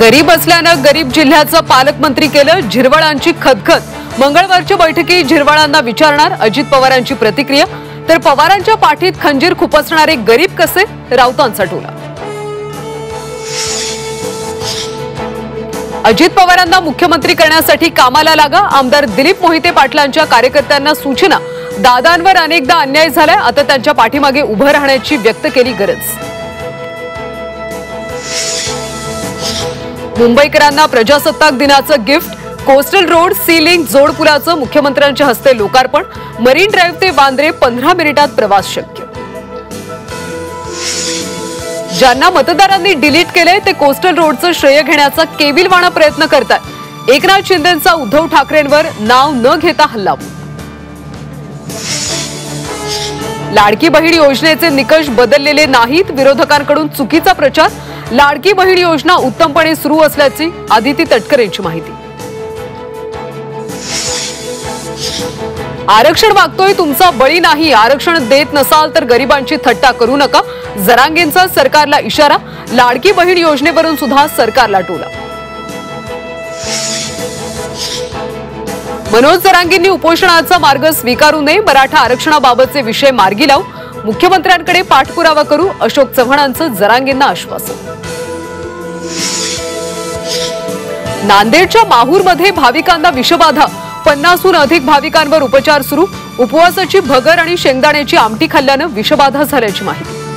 गरीब असल्यानं गरीब जिल्ह्याचं पालकमंत्री केलं झिरवाळांची खदखद। मंगळवारच्या बैठकीत झिरवाळांना विचारणार अजित पवारांची प्रतिक्रिया। तर पवारांच्या पाठीत खंजीर खुपसणारे गरीब कसे, राऊतांचा टोला। अजित पवारांना मुख्यमंत्री करण्यासाठी कामाला लागा। आमदार दिलीप मोहिते पाटलांच्या कार्यकर्त्यांना सूचना। दादांवर अनेकदा अन्याय झालाय, आता त्यांच्या पाठीमागे उभं राहण्याची व्यक्त केली गरज। मुंबईकरांना प्रजासत्ताक दिनाचं gift. Coastal road sea link जोडपुलाचं मुख्यमंत्र्यांच्या हस्ते लोकार्पण। मरीन ड्राईव्ह ते वांद्रे 15 मिनिटात प्रवास शक्य। ज्यांना मतदारांनी डिलीट केले ते कोस्टल रोडचं श्रेय घेण्याचा केविलवाणा प्रयत्न करतात। एकनाथ शिंदेंचा उद्धव ठाकरेंवर नाव न घेता हल्लाबोल। लाडकी बहीण योजनेचे निकष बदललेले नाहीत, विरोधकांकडून चुकीचा प्रचार। लाडकी बहीण योजना उत्तमपणे सुरू असल्याची आदिती तटकरेंची माहिती। आरक्षण मागतोय तुमचा बळी नाही, आरक्षण देत नसाल तर गरिबांची थट्टा करू नका। जरांगेंचा सरकारला इशारा। लाडकी बहीण योजनेवरून सुद्धा सरकारला टोला। मनोज जरांगेंनी उपोषणाचा मार्ग स्वीकारू नये, मराठा आरक्षणाबाबतचे विषय मार्गी लावू, मुख्यमंत्र्यांकडे पाठपुरावा करू, अशोक चव्हाणांचं जरांगेंना आश्वासन। नांदेडच्या माहूरमध्ये भाविकांना विषबाधा, 50हून अधिक भाविकांवर उपचार सुरू। उपवासाची भगर आणि शेंगदाण्याची आमटी खाल्ल्यानं विषबाधा झाल्याची माहिती।